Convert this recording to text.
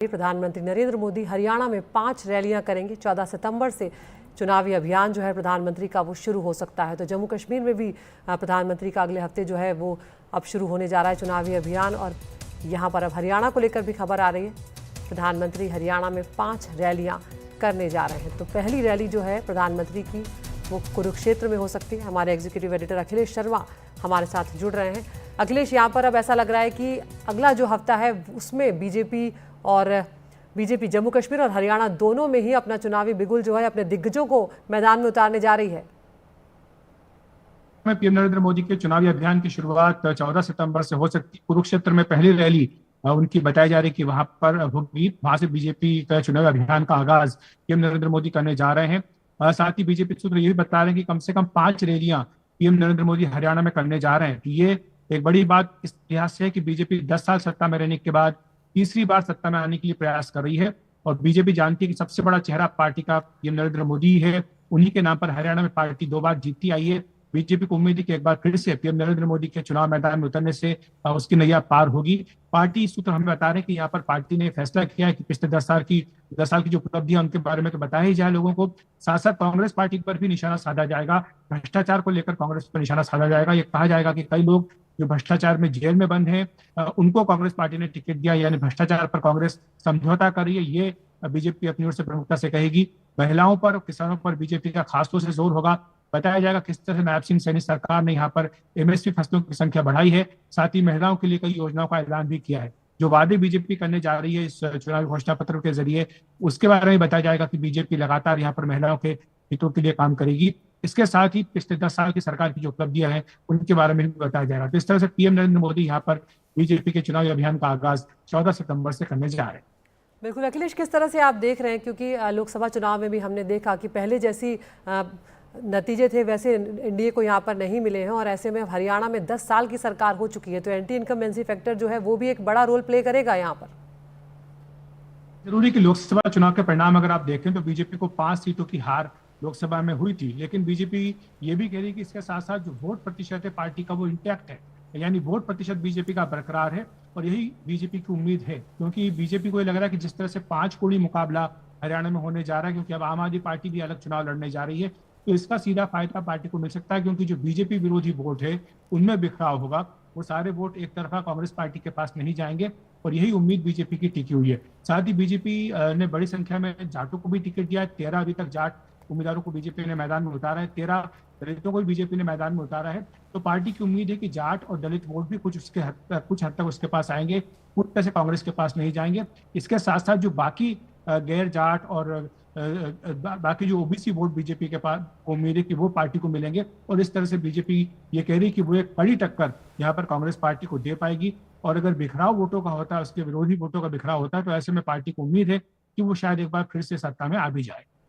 प्रधानमंत्री नरेंद्र मोदी हरियाणा में 5 रैलियां करेंगे। 14 सितंबर से चुनावी अभियान जो है प्रधानमंत्री का वो शुरू हो सकता है। तो जम्मू कश्मीर में भी प्रधानमंत्री का अगले हफ्ते जो है वो अब शुरू होने जा रहा है चुनावी अभियान। और यहाँ पर अब हरियाणा को लेकर भी खबर आ रही है। प्रधानमंत्री हरियाणा में 5 रैलियां करने जा रहे हैं। तो पहली रैली जो है प्रधानमंत्री की वो कुरुक्षेत्र में हो सकती है। हमारे एग्जीक्यूटिव एडिटर अखिलेश शर्मा हमारे साथ जुड़ रहे हैं। अखिलेश, यहाँ पर अब ऐसा लग रहा है कि अगला जो हफ्ता है उसमें बीजेपी जम्मू कश्मीर और हरियाणा दोनों में ही अपना चुनावी बिगुल जो है अपने दिग्गजों को मैदान में उतारने जा रही है। पीएम नरेंद्र मोदी के चुनावी अभियान की शुरुआत 14 सितंबर से हो सकती है। कुरुक्षेत्र में पहली रैली उनकी बताई जा रही कि वहां पर होगी। वहां से बीजेपी का चुनावी अभियान का आगाज पीएम नरेंद्र मोदी करने जा रहे हैं। साथ ही बीजेपी सूत्र ये भी बता रहे हैं कि कम से कम 5 रैलियां पीएम नरेंद्र मोदी हरियाणा में करने जा रहे हैं। तो ये एक बड़ी बात इस लिहाज से है कि बीजेपी 10 साल सत्ता में रहने के बाद तीसरी बार सत्ता में आने के लिए प्रयास कर रही है। और बीजेपी जानती है कि सबसे बड़ा चेहरा पार्टी का पीएम नरेंद्र मोदी है। उन्हीं के नाम पर हरियाणा में पार्टी 2 बार जीतती आई है। बीजेपी को उम्मीद है कि एक बार फिर से पीएम नरेंद्र मोदी के चुनाव मैदान में उतरने से उसकी नैया पार होगी। पार्टी सूत्र हमें बता रहे हैं कि यहाँ पर पार्टी ने फैसला किया है कि पिछले 10 साल की जो उपलब्धियां उनके बारे में तो बताया ही जाए लोगों को। साथ साथ कांग्रेस पार्टी पर भी निशाना साधा जाएगा। भ्रष्टाचार को लेकर कांग्रेस पर निशाना साधा जाएगा। ये कहा जाएगा कि कई लोग जो भ्रष्टाचार में जेल में बंद हैं उनको कांग्रेस पार्टी ने टिकट दिया, यानी भ्रष्टाचार पर कांग्रेस समझौता कर रही है। ये बीजेपी अपनी ओर से प्रमुखता से कहेगी। महिलाओं पर, किसानों पर बीजेपी का खासतौर से जोर होगा। बताया जाएगा किस तरह नायब सिंह सैनी सरकार ने यहाँ पर एमएसपी फसलों की संख्या बढ़ाई है। साथ ही महिलाओं के लिए कई योजनाओं का ऐलान भी किया है। जो वादे बीजेपी करने जा रही है इस चुनावी घोषणा पत्र के जरिए, उसके बारे में बताया जाएगा कि बीजेपी लगातार यहाँ पर महिलाओं के हितों के लिए काम करेगी। इसके साथ ही पिछले 10 साल की सरकार की जो उपलब्धियां हैं उनके बारे में भी बताया जाएगा। तो इस तरह से पीएम नरेंद्र मोदी यहाँ पर बीजेपी के चुनावी अभियान का आगाज 14 सितंबर से करने जा रहे हैं। बिल्कुल अखिलेश, किस तरह से आप देख रहे हैं, क्योंकि लोकसभा चुनाव में भी हमने देखा कि पहले जैसी नतीजे थे वैसे एनडीए को यहाँ पर नहीं मिले हैं। और ऐसे में हरियाणा में 10 साल की सरकार हो चुकी है, तो एंटी इनकम्बेंसी फैक्टर जो है वो भी एक बड़ा रोल प्ले करेगा यहाँ पर। जरूरी कि लोकसभा चुनाव के परिणाम अगर आप देखें तो बीजेपी को 5 सीटों की हार लोकसभा में हुई थी। लेकिन बीजेपी ये भी कह रही है कि इसके साथ साथ जो वोट प्रतिशत है पार्टी का वो इंटैक्ट है, यानी वोट प्रतिशत बीजेपी का बरकरार है। और यही बीजेपी की उम्मीद है, क्योंकि बीजेपी को ये लग रहा है कि जिस तरह से 5 कोड़ी मुकाबला हरियाणा में होने जा रहा है, क्योंकि अब आम आदमी पार्टी भी अलग चुनाव लड़ने जा रही है, तो इसका सीधा फायदा पार्टी को मिल सकता है। क्योंकि जो बीजेपी विरोधी वोट है उनमें बिखराव होगा। वो सारे वोट एक तरफा कांग्रेस पार्टी के पास नहीं जाएंगे। और यही उम्मीद बीजेपी की टिकी हुई है। साथ ही बीजेपी ने बड़ी संख्या में जाटों को भी टिकट दिया है। 13 अभी तक जाट उम्मीदवारों को बीजेपी ने मैदान में उतारा है। 13 दलितों को भी बीजेपी ने मैदान में उतारा है। तो पार्टी की उम्मीद है कि जाट और दलित वोट भी कुछ हद तक उसके पास आएंगे, पूरी तरह से कांग्रेस के पास नहीं जाएंगे। इसके साथ साथ जो बाकी गैर जाट और बाकी जो ओबीसी वोट बीजेपी के पास उम्मीद है कि वो पार्टी को मिलेंगे। और इस तरह से बीजेपी ये कह रही है कि वो एक कड़ी टक्कर यहाँ पर कांग्रेस पार्टी को दे पाएगी। और अगर बिखराव वोटों का होता है, उसके विरोधी वोटों का बिखराव होता है, तो ऐसे में पार्टी को उम्मीद है कि वो शायद एक बार फिर से सत्ता में आ भी जाए।